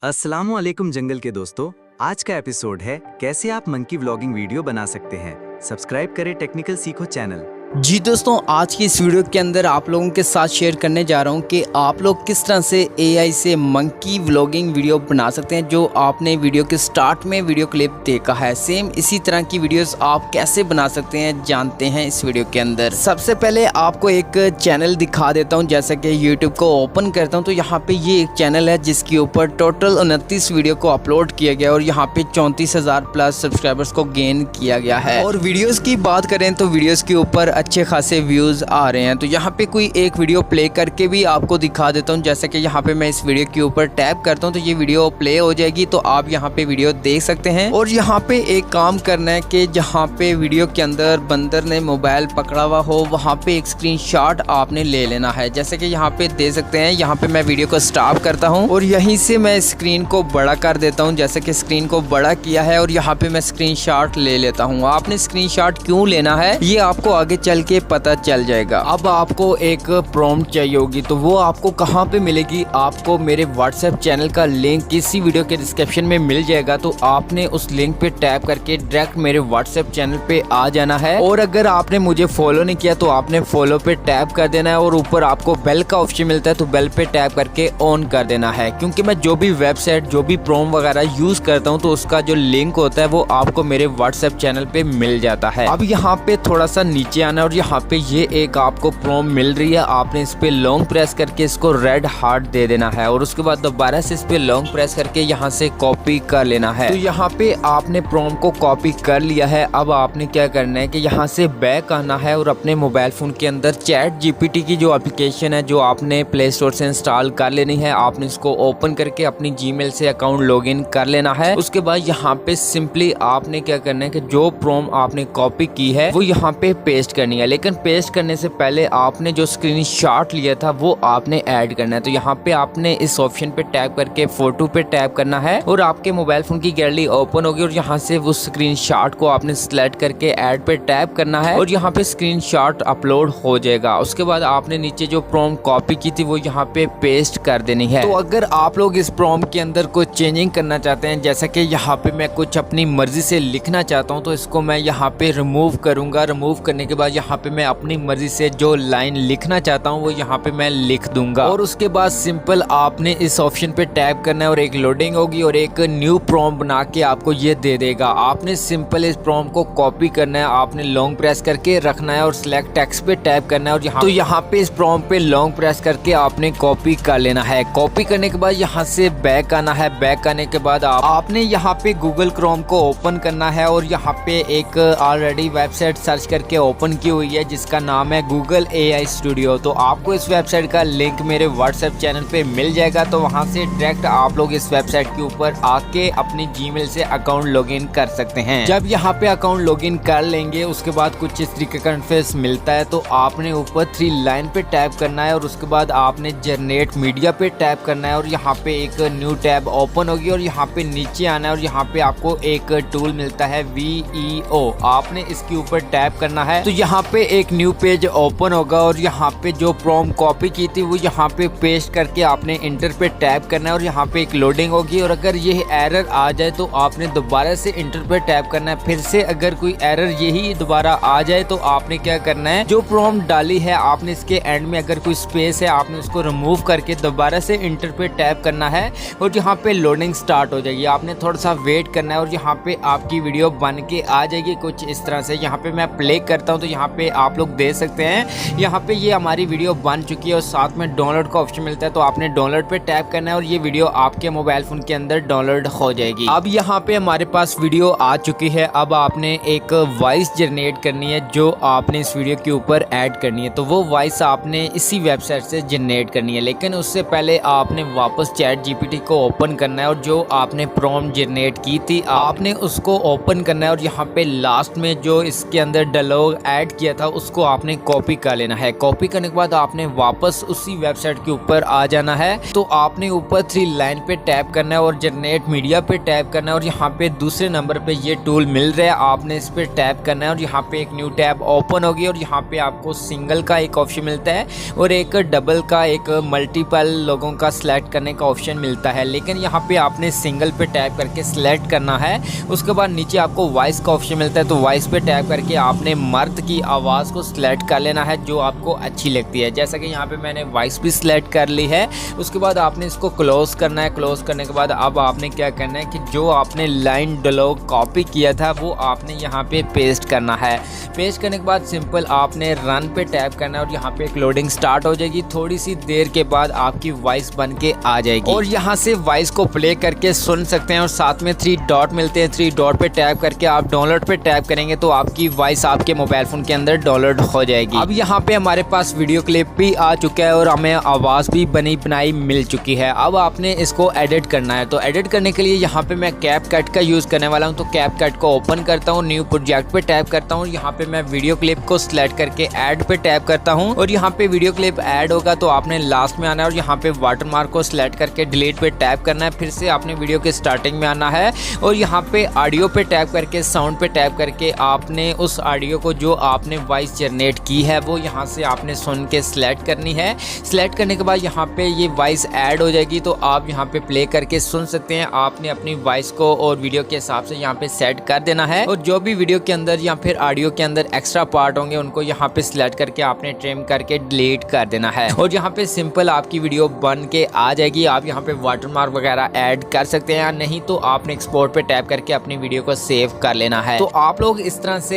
अस्सलामुअलैकुम जंगल के दोस्तों। आज का एपिसोड है कैसे आप मंकी व्लॉगिंग वीडियो बना सकते हैं। सब्सक्राइब करें टेक्निकल सीखो चैनल। जी दोस्तों, आज की इस वीडियो के अंदर आप लोगों के साथ शेयर करने जा रहा हूं कि आप लोग किस तरह से एआई से मंकी व्लॉगिंग वीडियो बना सकते हैं। जो आपने वीडियो के स्टार्ट में वीडियो क्लिप देखा है, सेम इसी तरह की वीडियोस आप कैसे बना सकते हैं जानते हैं इस वीडियो के अंदर। सबसे पहले आपको एक चैनल दिखा देता हूं। जैसे कि यूट्यूब को ओपन करता हूं तो यहाँ पे ये एक चैनल है जिसके ऊपर टोटल 29 वीडियो को अपलोड किया गया और यहाँ पे 34,000 प्लस सब्सक्राइबर्स को गेन किया गया है। और वीडियोस की बात करें तो वीडियोस के ऊपर अच्छे खासे व्यूज आ रहे हैं। तो यहाँ पे कोई एक वीडियो प्ले करके भी आपको दिखा देता हूँ। जैसे कि यहाँ पे मैं इस वीडियो के ऊपर टैप करता हूँ तो ये वीडियो प्ले हो जाएगी, तो आप यहाँ पे वीडियो देख सकते हैं। और यहाँ पे एक काम करना है कि जहाँ पे वीडियो के अंदर बंदर ने मोबाइल पकड़ा हुआ हो वहाँ पे एक स्क्रीनशॉट आपने ले लेना है। जैसे कि यहाँ पे देख सकते हैं, यहाँ पे मैं वीडियो को स्टॉप करता हूँ और यहीं से मैं स्क्रीन को बड़ा कर देता हूँ। जैसे कि स्क्रीन को बड़ा किया है और यहाँ पे मैं स्क्रीनशॉट ले लेता हूँ। आपने स्क्रीनशॉट क्यों लेना है ये आपको आगे चल के पता चल जाएगा। अब आपको एक प्रॉम्प्ट चाहिए होगी, तो वो आपको कहाँ पे मिलेगी? आपको मेरे व्हाट्सएप चैनल का लिंक इसी वीडियो के डिस्क्रिप्शन में मिल जाएगा। तो आपने उस लिंक पे टैप करके डायरेक्ट मेरे व्हाट्सएप चैनल पे आ जाना है। और अगर आपने मुझे फॉलो नहीं किया तो आपने फॉलो पे टैप कर देना है और ऊपर आपको बेल का ऑप्शन मिलता है तो बेल पे टैप करके ऑन कर देना है। क्योंकि मैं जो भी वेबसाइट, जो भी प्रॉम्प्ट वगैरह यूज करता हूँ तो उसका जो लिंक होता है वो आपको मेरे व्हाट्सएप चैनल पे मिल जाता है। अब यहाँ पे थोड़ा सा नीचे आना और यहाँ पे ये एक आपको प्रॉम्प्ट मिल रही है। आपने इस पे लॉन्ग प्रेस करके इसको रेड हार्ट दे देना है और उसके बाद दोबारा से इस पे लॉन्ग प्रेस करके यहाँ से कॉपी कर लेना है। तो यहाँ पे आपने प्रॉम्प्ट को कॉपी कर लिया है। अब आपने क्या करना है कि यहाँ से बैक आना है और अपने मोबाइल फोन के अंदर चैट जीपीटी की जो एप्लीकेशन है जो आपने प्ले स्टोर से इंस्टॉल कर लेनी है, आपने इसको ओपन करके अपनी जीमेल से अकाउंट लॉगिन कर लेना है। उसके बाद यहाँ पे सिंपली आपने क्या करना है कि जो प्रॉम्प्ट आपने कॉपी की है वो यहाँ पे पेस्ट करनी है। लेकिन पेस्ट करने से पहले आपने जो स्क्रीनशॉट लिया था वो आपने ऐड करना है। तो यहाँ पे आपने इस ऑप्शन पे टैप करके फोटो पे टैप करना है और आपके मोबाइल फोन की गैलरी ओपन होगी और यहाँ से वो स्क्रीनशॉट को आपने सिलेक्ट करके ऐड पे टैप करना है और यहाँ पे स्क्रीनशॉट अपलोड हो जाएगा। उसके बाद आपने नीचे जो प्रॉम्प्ट कॉपी की थी वो यहाँ पे पेस्ट कर देनी है। तो अगर आप लोग इस प्रॉम्प्ट के अंदर कोई चेंजिंग करना चाहते हैं, जैसे कि यहाँ पे मैं कुछ अपनी मर्जी से लिखना चाहता हूँ तो इसको मैं यहाँ पे रिमूव करूंगा। रिमूव करने के बाद यहाँ पे मैं अपनी मर्जी से जो लाइन लिखना चाहता हूँ वो यहाँ पे मैं लिख दूंगा। और उसके बाद सिंपल आपने इस ऑप्शन पे टैप करना है और एक लोडिंग होगी और एक न्यू प्रॉम्प्ट बना के आपको ये दे देगा। आपने सिंपल इस प्रॉम्प्ट को कॉपी करना है, आपने लॉन्ग प्रेस करके रखना है और सिलेक्ट टेक्स्ट पे टैप करना है और यहाँ पे इस प्रॉम्प्ट पे लॉन्ग प्रेस करके आपने कॉपी कर लेना है। कॉपी करने के बाद यहाँ से बैक आना है। बैक आने के बाद आपने यहाँ पे गूगल क्रोम को ओपन करना है और यहाँ पे एक ऑलरेडी वेबसाइट सर्च करके ओपन की हुई है जिसका नाम है गूगल AI स्टूडियो। तो आपको इस वेबसाइट का लिंक मेरे व्हाट्सएप चैनल पे मिल जाएगा। तो वहां से डायरेक्ट आप लोग इस वेबसाइट के ऊपर आके अपनी जीमेल से अकाउंट लॉगिन कर सकते हैं। जब यहाँ पे अकाउंट लॉगिन कर लेंगे उसके बाद कुछ इस तरीके का इंटरफेस मिलता है। तो आपने ऊपर 3 लाइन पे टैप करना है और उसके बाद आपने जनरेट मीडिया पे टैप करना है और यहाँ पे एक न्यू टैब ओपन होगी और यहाँ पे नीचे आना है और यहाँ पे आपको एक टूल मिलता है VEO। आपने इसके ऊपर टैप करना है तो यहाँ पे एक न्यू पेज ओपन होगा और यहाँ पे जो प्रॉम्प्ट कॉपी की थी वो यहाँ पे पेस्ट करके आपने इंटर पे टैप करना है और यहाँ पे एक लोडिंग होगी। और अगर ये एरर आ जाए तो आपने दोबारा से इंटर पे टैप करना है। फिर से अगर कोई एरर यही दोबारा आ जाए तो आपने क्या करना है, जो प्रॉम्प्ट डाली है आपने इसके एंड में अगर कोई स्पेस है आपने उसको रिमूव करके दोबारा से इंटर पे टैप करना है और यहाँ पे लोडिंग स्टार्ट हो जाएगी। आपने थोड़ा सा वेट करना है और यहाँ पे आपकी वीडियो बन के आ जाएगी कुछ इस तरह से। यहाँ पे मैं प्ले करता हूँ तो यहाँ पे आप लोग देख सकते हैं यहाँ पे ये हमारी वीडियो बन चुकी है और साथ में डाउनलोड का ऑप्शन मिलता है। तो आपने डाउनलोड पे टैप करना है और ये वीडियो आपके मोबाइल फोन के अंदर डाउनलोड हो जाएगी। अब यहाँ पे हमारे पास वीडियो आ चुकी है। अब आपने एक वॉइस जनरेट करनी है जो आपने इस वीडियो के ऊपर ऐड करनी है। तो वो वॉइस आपने इसी वेबसाइट से जनरेट करनी है। लेकिन उससे पहले आपने वापस चैट जीपीटी को ओपन करना है और जो आपने प्रॉम्प्ट जनरेट की थी आपने उसको ओपन करना है और यहाँ पे लास्ट में जो इसके अंदर डायलॉग ऐड ऐड किया था उसको आपने कॉपी कर लेना है। कॉपी करने के बाद आपने वापस उसी वेबसाइट के ऊपर आ जाना है। तो आपने ऊपर 3 लाइन पे टैप करना है और जनरेट मीडिया पे टैप करना है और यहाँ पे दूसरे नंबर पे ये टूल मिल रहा है, आपने इस पे टैप करना है और यहाँ पे एक न्यू टैब ओपन होगी और यहाँ पे आपको सिंगल का एक ऑप्शन मिलता है और एक डबल का, एक मल्टीपल लोगों का सिलेक्ट करने का ऑप्शन मिलता है। लेकिन यहाँ पे आपने सिंगल पे टैप करके सिलेक्ट करना है। उसके बाद नीचे आपको वॉइस का ऑप्शन मिलता है, तो वॉइस पे टैप करके आपने मर्द की आवाज़ को सिलेक्ट कर लेना है जो आपको अच्छी लगती है। जैसा कि यहाँ पे मैंने वॉइस भी सिलेक्ट कर ली है। उसके बाद आपने इसको क्लोज करना है। क्लोज करने के बाद अब आपने क्या करना है कि जो आपने लाइन डायलॉग कॉपी किया था वो आपने यहाँ पे पेस्ट करना है। पेस्ट करने के बाद सिंपल आपने रन पे टैप करना है और यहाँ पे एक लोडिंग स्टार्ट हो जाएगी। थोड़ी सी देर के बाद आपकी वॉइस बन के आ जाएगी और यहाँ से वॉइस को प्ले करके सुन सकते हैं। और साथ में 3 डॉट मिलते हैं, 3 डॉट पे टैप करके आप डाउनलोड पे टैप करेंगे तो आपकी वॉइस आपके मोबाइल फोन के अंदर डाउनलोड हो जाएगी। अब यहाँ पे हमारे पास वीडियो क्लिप भी आ चुका है और हमें आवाज़ भी बनी बनाई मिल चुकी है। अब आपने इसको एडिट करना है। तो एडिट करने के लिए यहाँ पे मैं कैपकट का यूज़ करने वाला हूँ। तो कैपकट को ओपन करता हूँ, न्यू प्रोजेक्ट पे टैप करता हूँ। यहाँ पे मैं वीडियो क्लिप को सिलेक्ट करके ऐड पे टैप करता हूँ और यहाँ पे वीडियो क्लिप ऐड होगा तो आपने लास्ट में आना है और यहाँ पे वाटरमार्क को सिलेक्ट करके डिलीट पे टैप करना है। फिर से आपने वीडियो के स्टार्टिंग में आना है और यहाँ पे ऑडियो पे टैप करके साउंड पे टैप करके आपने उस ऑडियो को जो आपने वॉइस जनरेट की है वो यहाँ से आपने सुन के सिलेक्ट करनी है। सिलेक्ट करने के बाद यहाँ पे ये वॉइस ऐड हो जाएगी तो आप यहाँ पे प्ले करके सुन सकते हैं। आपने अपनी वॉइस को और वीडियो के हिसाब से यहाँ पे सेट कर देना है और जो भी वीडियो के अंदर या फिर ऑडियो के अंदर एक्स्ट्रा पार्ट होंगे उनको यहाँ पे सिलेक्ट करके आपने ट्रिम करके डिलीट कर देना है और यहाँ पे सिंपल आपकी वीडियो बन के आ जाएगी। आप यहाँ पे वाटरमार्क वगैरह ऐड कर सकते हैं या नहीं तो आपने एक्सपोर्ट पे टैप करके अपनी वीडियो को सेव कर लेना है। तो आप लोग इस तरह से